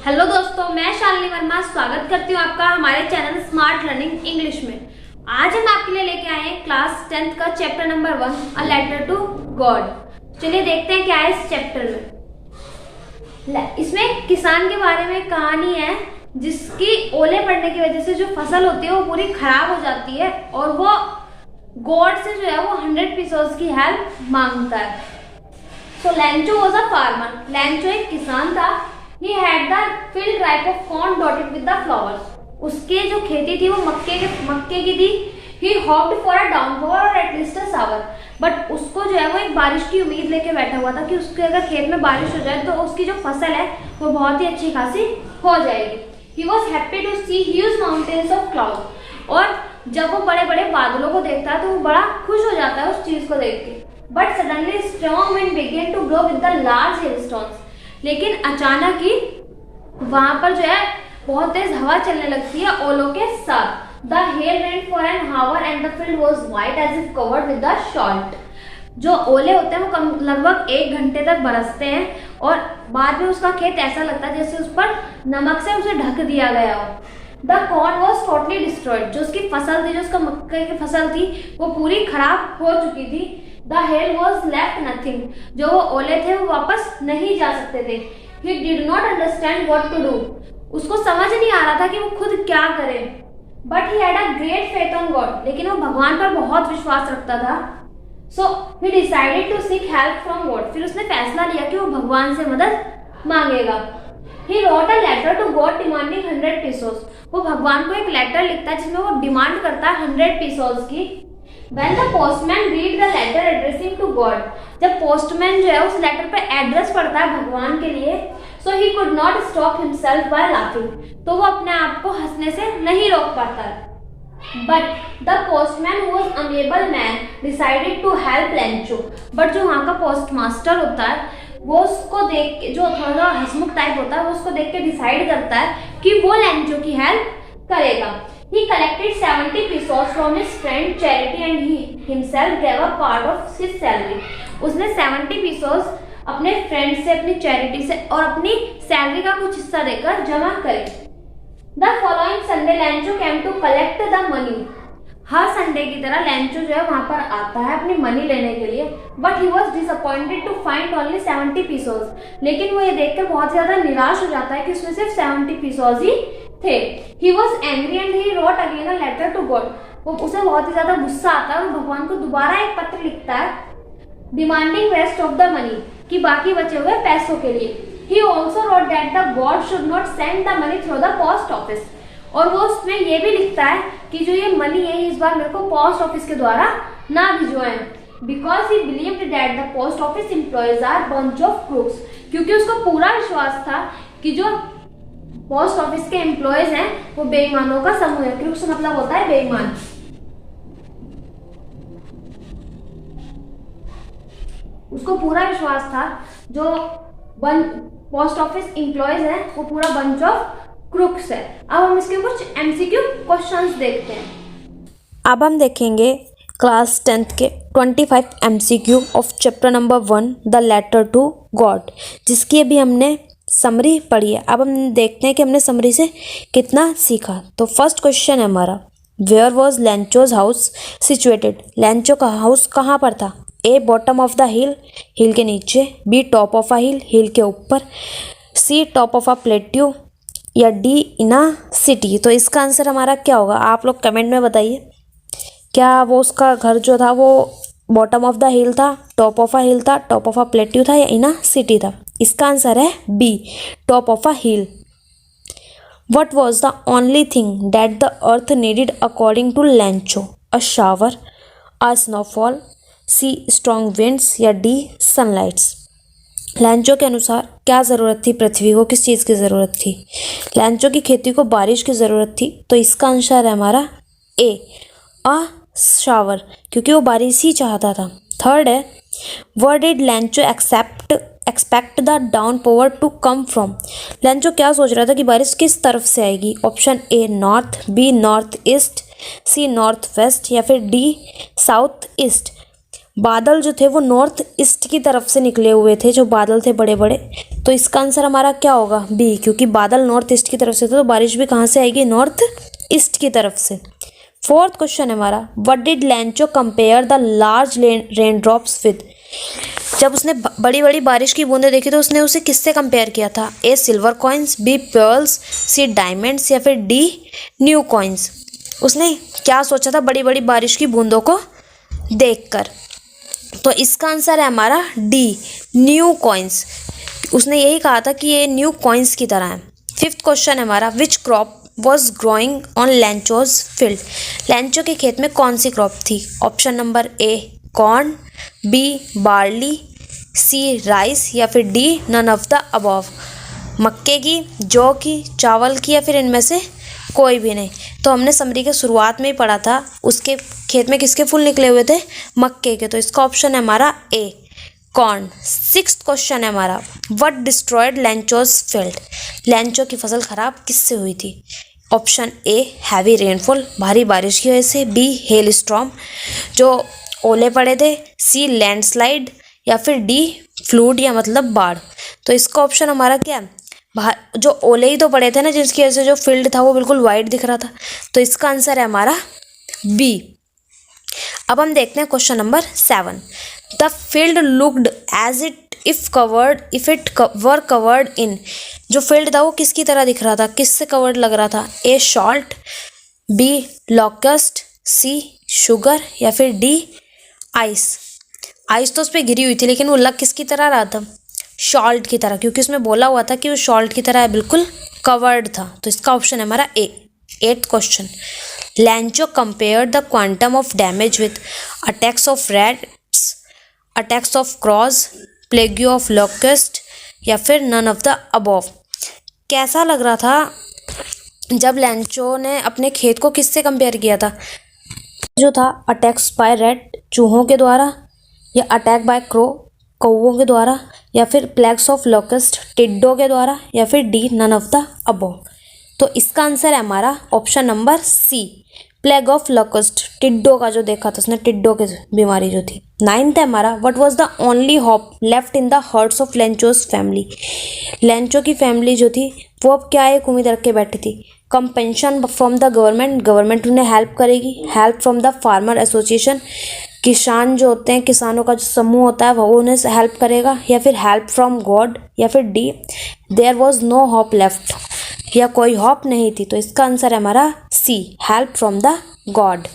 Hello दोस्तों, मैं शालिनी वर्मा स्वागत करती हूँ आपका हमारे चैनल स्मार्ट लर्निंग इंग्लिश में। आज हम आपके लिए लेके आए हैं क्लास 10th का chapter number 1 a letter to God. चलिए देखते हैं क्या है इस चैप्टर में। इसमें किसान के बारे में कहानी है जिसकी ओले पड़ने की वजह से जो फसल होती है वो पूरी खराब हो जाती है और वो गॉड से जो है वो 100 पीसोस की हेल्प मांगता है। So Lencho was a farmer. Lencho एक किसान था। He had the field ripe of corn dotted with the flowers. उसके जो खेती थी वो मक्के की थी। He hoped for a downpour or at least a shower. But उसको जो है वो एक बारिश की उम्मीद लेके बैठा हुआ था कि उसके अगर खेत में बारिश हो जाए तो उसकी जो फसल है वो बहुत ही अच्छी खासी हो जाएगी। He was happy to see huge mountains of cloud. और जब वो बड़े बड़े बादलों को देखता है तो वो बड़ा खुश हो जाता है उस चीज को देख के। But suddenly strong wind began to blow with the large hailstones. लेकिन अचानक ही वहां पर जो है बहुत तेज हवा चलने लगती है ओलों के साथ। The hail rain for an hour and the field was white as if covered with the salt. जो ओले होते हैं वो लगभग 1 घंटे तक बरसते हैं और बाद में उसका खेत ऐसा लगता है जैसे उस पर नमक से उसे ढक दिया गया हो। The corn was totally destroyed. जो उसकी फसल थी, जो उसका मक्के की फसल थी, वो पूरी खराब हो चुकी थी। The hail was left nothing. जो वो ओले थे वो वापस नहीं जा सकते थे। He did not understand what to do. उसको समझ नहीं आ रहा था कि वो खुद क्या करे। But he had a great faith on God. लेकिन वो भगवान पर बहुत विश्वास रखता था। So he decided to seek help from God. फिर उसने फैसला लिया कि वो भगवान से मदद मांगेगा। He wrote a letter to God demanding 100 pesos. वो भगवान को एक लेटर लिखता है जिसमें वो डिमांड करता है 100 pesos की। When the postman read the letter addressing to God, जब पोस्टमैन जो है उस लेटर पे एड्रेस पढ़ता है भगवान के लिए, so he could not stop himself by laughing. तो वो अपने आप को हंसने से नहीं रोक पाता। But the postman who was amiable man decided to help Lencho. But जो वहाँ का पोस्ट मास्टर होता है वो उसको देख के, जो थोड़ा हंसमुख टाइप होता है, वो उसको देख के डिसाइड करता है कि वो लेंचो की हेल्प करेगा। He collected 70 pesos from his friend Charity and he himself gave a part of his salary. उसने 70 pesos अपने फ्रेंड से, अपनी चैरिटी से और अपनी सैलरी का कुछ हिस्सा देकर जमा करे। The following Sunday Lencho came to collect the money. Her Sunday की तरह लेंचो जो है वहां पर आता है अपनी मनी लेने के लिए। But he was disappointed to find only 70 pesos. लेकिन वो ये देखकर बहुत ज्यादा निराश हो जाता है कि उसमें सिर्फ 70 पीसोस ही थे। He was angry and he wrote again a letter to God. वो उसे बहुत ही ज्यादा गुस्सा आता है और भगवान को दोबारा एक पत्र लिखता है demanding rest of the money, कि बाकी बचे हुए पैसों के लिए। He also wrote that the God should not send the money through the post office. और वो उसमें ये भी लिखता है कि जो ये मनी है इस बार मेरे को पोस्ट ऑफिस के द्वारा ना भिजवाएं, because he believed that the post office employees are bunch of crooks. क्योंकि उसको पूरा विश्वास था कि जो पोस्ट ऑफिस के एम्प्लॉयज हैं वो बेईमानों का समूह है। क्रूक्स मतलब होता है बेईमान। उसको पूरा विश्वास था जो पोस्ट ऑफिस एम्प्लॉयज हैं वो पूरा बंच ऑफ क्रूक्स है। अब हम इसके कुछ एमसीक्यू क्वेश्चंस देखते हैं। अब हम देखेंगे क्लास 10th के 25 MCQ of chapter number 1 the letter to God, जिसकी अभी हमने समरी पढ़ी है। अब हम देखते हैं कि हमने समरी से कितना सीखा। तो फर्स्ट क्वेश्चन है हमारा, where was Lencho's house situated. Lencho का हाउस कहाँ पर था? A bottom of the hill, hill के नीचे। B top of a hill, hill के ऊपर। C top of a plateau, या डी इन अ सिटी। तो इसका आंसर हमारा क्या होगा? आप लोग कमेंट में बताइए। क्या वो उसका घर जो था वो बॉटम ऑफ द हिल था, टॉप ऑफ अ हिल था, टॉप ऑफ अ प्लेट्यू था, या इन अ सिटी था? इसका आंसर है B, top of a hill. What was the only thing that the earth needed according to Lencho? A shower, a snowfall, C strong winds, या D sunlights. Lencho के अनुसार क्या ज़रूरत थी पृथ्वी को? किस चीज़ की ज़रूरत थी? लेंचो की खेती को बारिश की ज़रूरत थी। तो इसका आंसर है हमारा ए, अ शावर, क्योंकि वो बारिश ही चाहता था। थर्ड है, where did Lencho expect the downpour to come from. Lencho क्या सोच रहा था कि बारिश किस तरफ से आएगी? Option A north, B north east, C north west, या फिर डी साउथ ईस्ट। बादल जो थे वो नॉर्थ ईस्ट की तरफ से निकले हुए थे, जो बादल थे बड़े बड़े। तो इसका आंसर हमारा क्या होगा? बी, क्योंकि बादल नॉर्थ ईस्ट की तरफ से थे तो बारिश भी कहाँ से आएगी? नॉर्थ ईस्ट की तरफ से। फोर्थ क्वेश्चन है हमारा, what did लैंचो compare the large rain drops with? जब उसने बड़ी बड़ी बारिश की बूंदें देखी तो उसने उसे किससे कंपेयर किया था? ए सिल्वर कॉइन्स, बी पर्ल्स, सी डायमंड्स या फिर डी न्यू कॉइन्स। उसने क्या सोचा था बड़ी बड़ी बारिश की बूंदों को देखकर? तो इसका आंसर है हमारा डी, न्यू कॉइन्स। उसने यही कहा था कि ये न्यू कॉइन्स की तरह है। फिफ्थ क्वेश्चन है हमारा, which crop was growing on Lencho's field? Lencho के खेत में कौन सी क्रॉप थी? Option number A corn, B barley, C rice या फिर D none of the above. मक्के की, जौ की, चावल की या फिर इनमें से कोई भी नहीं। तो हमने समरी के शुरुआत में ही पढ़ा था उसके खेत में किसके फूल निकले हुए थे? मक्के के। तो इसका ऑप्शन है हमारा ए कॉर्न। सिक्स्थ क्वेश्चन है हमारा, व्हाट डिस्ट्रॉयड लैंचोज फील्ड? लैंचो की फसल खराब किससे हुई थी? ऑप्शन ए हैवी रेनफॉल, भारी बारिश की वजह से, बी हेल स्टॉर्म, जो ओले पड़े थे, सी लैंडस्लाइड या फिर डी फ्लूड या मतलब बाढ़। तो इसका ऑप्शन हमारा क्या है? जो ओले ही तो पड़े थे ना, जिसकी वजह से जो फील्ड था वो बिल्कुल वाइट दिख रहा था। तो इसका आंसर है हमारा बी। अब हम देखते हैं question number 7। The field looked as it it were covered in. जो फील्ड था वो किसकी तरह दिख रहा था? किससे कवर्ड लग रहा था? A salt, B locust, C sugar या फिर डी आइस। आइस तो उस पर गिरी हुई थी लेकिन वो लग किसकी तरह रहा था? सॉल्ट की तरह, क्योंकि उसमें बोला हुआ था कि वो सॉल्ट की तरह बिल्कुल कवर्ड था। तो इसका ऑप्शन है हमारा ए। 8th question, लैंचो compared the quantum of damage with attacks of rats, attacks of cross, plague of locust या फिर नन ऑफ द अबव। कैसा लग रहा था जब लैंचो ने अपने खेत को किससे कंपेयर किया था? जो था अटैक्स बाय रैट, चूहों के द्वारा, या अटैक बाय क्रो, कौवों के द्वारा, या फिर प्लेग्स ऑफ लोकस्ट, टिड्डों के द्वारा, या फिर D none of the above. तो इसका आंसर है हमारा option number C, plague of locust. टिड्डों का जो देखा था उसने, टिड्डों की बीमारी जो थी। 9th है हमारा, what was the only hope left in the hearts of Lencho's family? Lencho की फैमिली जो थी वो अब क्या एक उम्मीद रख के बैठी थी? कंपेंशन फ्रॉम द गवर्नमेंट, गवर्नमेंट उन्हें हेल्प करेगी, help from the farmer association, किसान जो होते हैं, किसानों का जो समूह होता है वो उन्हें हेल्प करेगा, या फिर हेल्प फ्रॉम गॉड, या फिर D there was no hope left, या कोई होप नहीं थी। तो इसका आंसर है हमारा C, help from the God.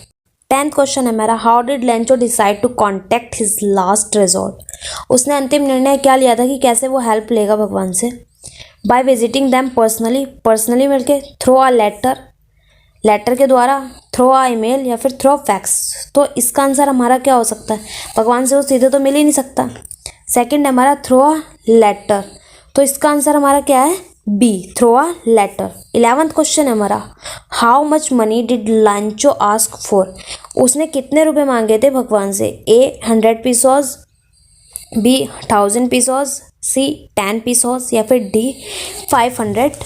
10th question है हमारा, how did Lencho decide to contact his last resort? उसने अंतिम निर्णय क्या लिया था कि कैसे वो हेल्प लेगा भगवान से? By visiting them personally, personally मिलके, थ्रू अ लेटर, लेटर के द्वारा, थ्रू अ ईमेल या फिर थ्रू फैक्स। तो इसका आंसर हमारा क्या हो सकता है? भगवान से वो सीधे तो मिल ही नहीं सकता। सेकंड है हमारा थ्रू अ लेटर। तो इसका आंसर हमारा क्या है? B, through a letter. 11th question है हमारा, how much money did Lencho ask for? उसने कितने रुपए मांगे थे भगवान से? A 100 pesos, B 1000 pesos, C 10 pesos या फिर डी 500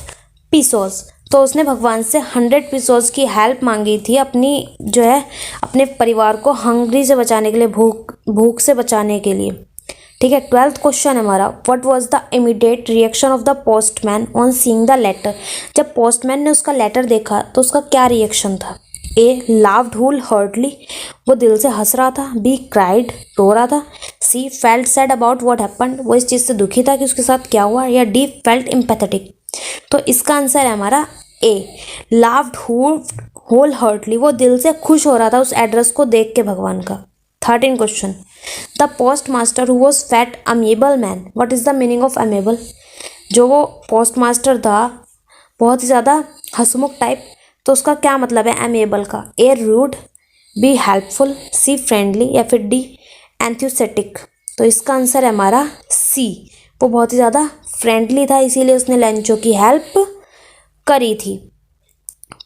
पीसोस। तो उसने भगवान से 100 पीसोस की हेल्प मांगी थी अपनी जो है अपने परिवार को हंगरी से बचाने के लिए, भूख से बचाने के लिए। ठीक है। 12th क्वेश्चन है हमारा, what was the immediate reaction of the postman on seeing the letter? जब पोस्टमैन ने उसका लेटर देखा तो उसका क्या रिएक्शन था? ए लाफ्ड होल हार्टली, वो दिल से हंस रहा था। बी क्राइड, रो रहा था। सी felt sad about what happened, वो इस चीज़ से दुखी था कि उसके साथ क्या हुआ। या डी फेल्ट एम्पैथेटिक। तो इसका आंसर है हमारा ए लाफ्ड होल हार्टली, वो दिल से खुश हो रहा था उस एड्रेस को देख के भगवान का। 13 question, the post master who was fat amiable man, what is the meaning of amiable? जो वो पोस्ट मास्टर था बहुत ही ज़्यादा हंसमुख टाइप, तो उसका क्या मतलब है अमेबल का? A rude, B helpful, C friendly या फिर डी एंथ्यूसेटिक। तो इसका आंसर है हमारा सी, वो बहुत ही ज़्यादा फ्रेंडली था इसीलिए उसने लैंचो की हेल्प करी थी।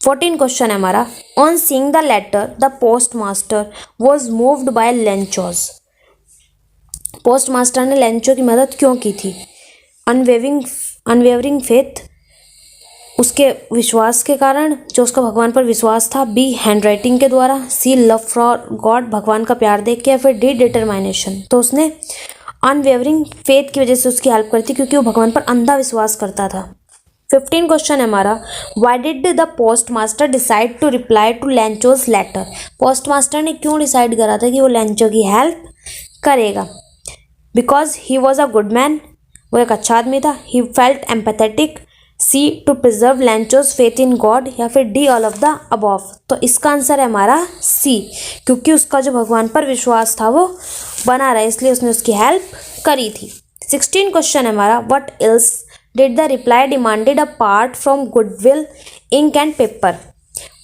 14 क्वेश्चन है हमारा, on seeing the letter the post master was moved by Lencho's, post master ने लैंचो की मदद क्यों की थी? अनवेवरिंग फेथ, उसके विश्वास के कारण, जो उसका भगवान पर विश्वास था। बी हैंडराइटिंग के द्वारा। सी लव फॉर गॉड, भगवान का प्यार देख के। या फिर डी डिटरमाइनेशन, तो उसने अनवेवरिंग फेथ की वजह से उसकी हेल्प करती क्योंकि वो भगवान पर अंधा विश्वास करता था। 15 क्वेश्चन है हमारा, why did the post master decide to reply to Lencho's letter. Post master ने क्यों डिसाइड करा था कि वो लैंचो की हेल्प करेगा? Because he was a good man, वो एक अच्छा आदमी था। He felt empathetic. C to preserve Lencho's faith in God. या फिर D all of the above. तो इसका आंसर है हमारा सी, क्योंकि उसका जो भगवान पर विश्वास था वो बना रहा, इसलिए उसने उसकी हेल्प करी थी। 16 क्वेश्चन है हमारा, what else did the reply demanded apart from goodwill ink and paper.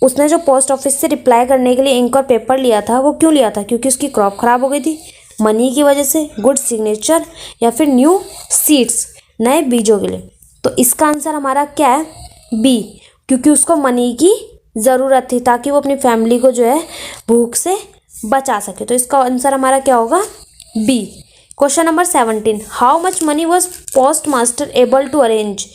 उसने जो पोस्ट ऑफिस से रिप्लाई करने के लिए इंक और पेपर लिया था, वो क्यों लिया था? क्योंकि उसकी क्रॉप खराब हो गई थी, मनी की वजह से, गुड सिग्नेचर, या फिर न्यू सीड्स, नए बीजों के लिए। तो इसका आंसर हमारा क्या है? बी, क्योंकि उसको मनी की ज़रूरत थी ताकि वो अपनी फैमिली को जो है भूख से बचा सके। तो इसका आंसर हमारा क्या होगा? B. Question number 17, how much money was postmaster able to arrange.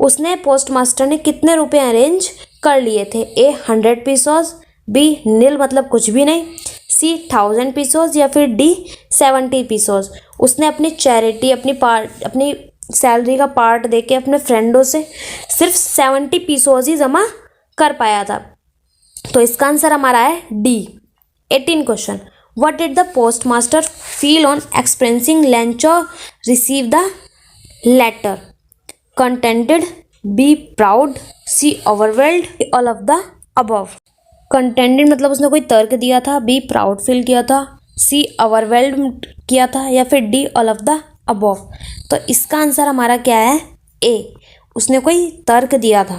उसने पोस्ट मास्टर ने कितने रुपए अरेंज कर लिए थे? ए 100 पीसोज, बी नील मतलब कुछ भी नहीं, सी 1000 पीसोज, या फिर डी 70 पीसोज। उसने अपनी चैरिटी, अपनी सैलरी का पार्ट देके अपने फ्रेंडों से सिर्फ 70 पीसोज ही जमा कर पाया था। तो इसका आंसर हमारा है D. 18 question, what did the post master feel on experiencing Lencho receive the letter? Contented, B proud, C overwhelmed, all of the above. Contented मतलब उसने कोई तर्क दिया था, बी प्राउड फील किया था, सी ओवरवेल्ड किया था, या फिर D all of the above. तो इसका आंसर हमारा क्या है? ए, उसने कोई तर्क दिया था।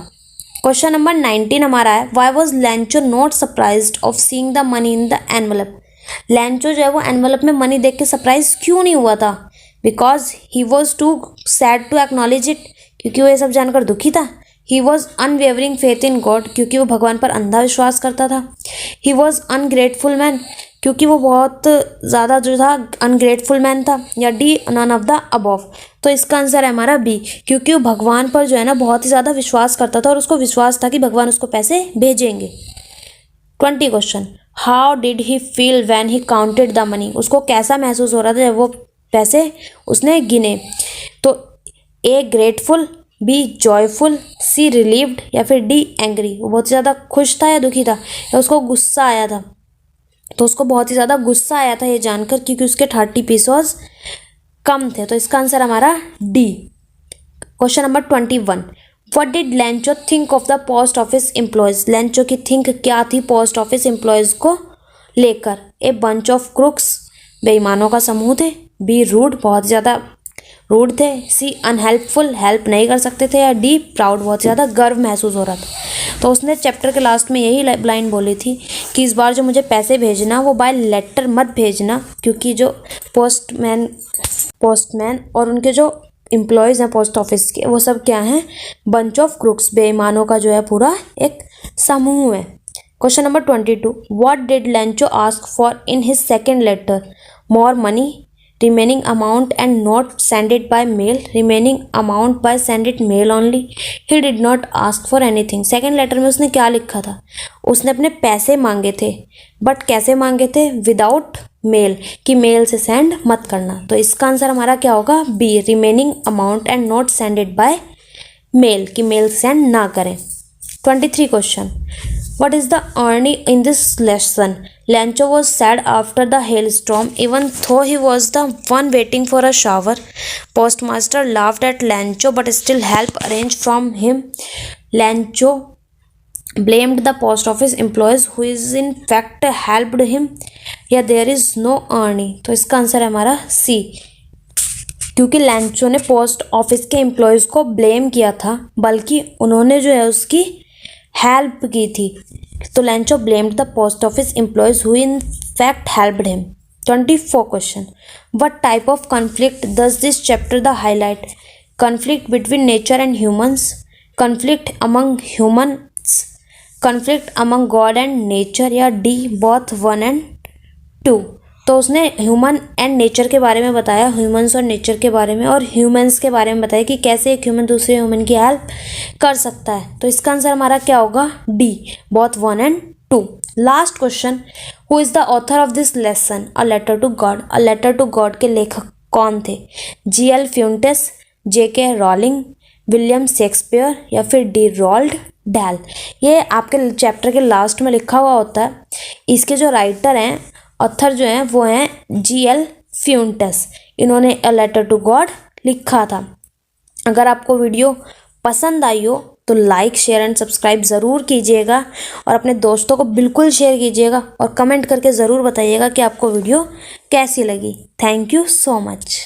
क्वेश्चन नंबर 19 हमारा है, why was लैंचो not surprised of seeing the money in the envelope. लैंचो जो है वो एनवलप में मनी देख के सरप्राइज क्यों नहीं हुआ था? Because he was too sad to acknowledge it, क्योंकि वो ये सब जानकर दुखी था। He was unwavering faith in God, क्योंकि वो भगवान पर अंधा विश्वास करता था। ही वॉज अनग्रेटफुल मैन, क्योंकि वो बहुत ज़्यादा जो था अनग्रेटफुल मैन था, या D none of the above. तो इसका आंसर है हमारा बी, क्योंकि वो भगवान पर जो है ना बहुत ही ज़्यादा विश्वास करता था और उसको विश्वास था कि भगवान उसको पैसे भेजेंगे। 20 question, how did he feel when he counted the money. उसको कैसा महसूस हो रहा था जब वो पैसे उसने गिने? तो ए ग्रेटफुल, बी जॉयफुल, सी रिलीव्ड, या फिर डी एंग्री। वो बहुत ज़्यादा खुश था या दुखी था, या उसको गुस्सा आया था? तो उसको बहुत ही ज़्यादा गुस्सा आया था ये जानकर, क्योंकि उसके 30 पीसोज कम थे। तो इसका आंसर हमारा D. Question number 21, what did लैंचो think of the post office employees. लैंचो की थिंक क्या थी पोस्ट ऑफिस एम्प्लॉयज़ को लेकर? ए बंच ऑफ क्रुक्स, बेईमानों का समूह थे, बी रूड, बहुत ज़्यादा रूड थे, सी अनहेल्पफुल, हेल्प नहीं कर सकते थे, या डी प्राउड, बहुत ज़्यादा गर्व महसूस हो रहा था। तो उसने चैप्टर के लास्ट में यही लाइन बोली थी कि इस बार जो मुझे पैसे भेजना वो बाय लेटर मत भेजना, क्योंकि जो पोस्टमैन और उनके जो एम्प्लॉयज़ हैं पोस्ट ऑफिस के, वो सब क्या हैं? बंच ऑफ क्रुक्स, बेईमानों का जो है पूरा एक समूह है। Question number 22, what did Lencho ask for in his second letter? More money, remaining amount and not send it by mail, remaining amount by send it mail only, he did not ask for anything। Second letter में उसने क्या लिखा था? उसने अपने पैसे मांगे थे, बट कैसे मांगे थे? विदाउट मेल, कि मेल से सेंड मत करना। तो इसका आंसर हमारा क्या होगा? B, remaining amount and not send it by mail, कि मेल सेंड ना करें। 23 question, what is the irony in this lesson? Lancho was sad after the hailstorm, even though he was the one waiting for a shower. Postmaster laughed at Lancho but still helped arrange from him. Lancho blamed the post office employees who is in fact helped him. Yeah, there is no irony. तो इसका answer है हमारा सी, क्योंकि लैंचो ने post office के employees को blame किया था, बल्कि उन्होंने जो है उसकी हेल्प की थी। तो लैंचो blamed the post office employees who in fact helped him. 24 question, what type of conflict does this chapter the highlight? Conflict between nature and humans, conflict among humans, conflict among God and nature, या D both 1 and 2। तो उसने human and nature के बारे में बताया, humans और nature के बारे में, और ह्यूमंस के बारे में बताया कि कैसे एक ह्यूमन दूसरे ह्यूमन की हेल्प कर सकता है। तो इसका आंसर हमारा क्या होगा? D, both 1 and 2। Last question, who is the author of this lesson a letter to God? अ लेटर टू गॉड के लेखक कौन थे? G.L. फ्यूंटिस, J.K. Rolling, William Shakespeare या फिर डी रोल्ड डैल? ये आपके चैप्टर के लास्ट में लिखा हुआ होता है। इसके जो राइटर हैं, ऑथर जो हैं, वो हैं G.L. फ्यूंटिस। इन्होंने अ लेटर टू गॉड लिखा था। अगर आपको वीडियो पसंद आई हो तो लाइक, शेयर एंड सब्सक्राइब ज़रूर कीजिएगा और अपने दोस्तों को बिल्कुल शेयर कीजिएगा और कमेंट करके ज़रूर बताइएगा कि आपको वीडियो कैसी लगी। Thank you so much.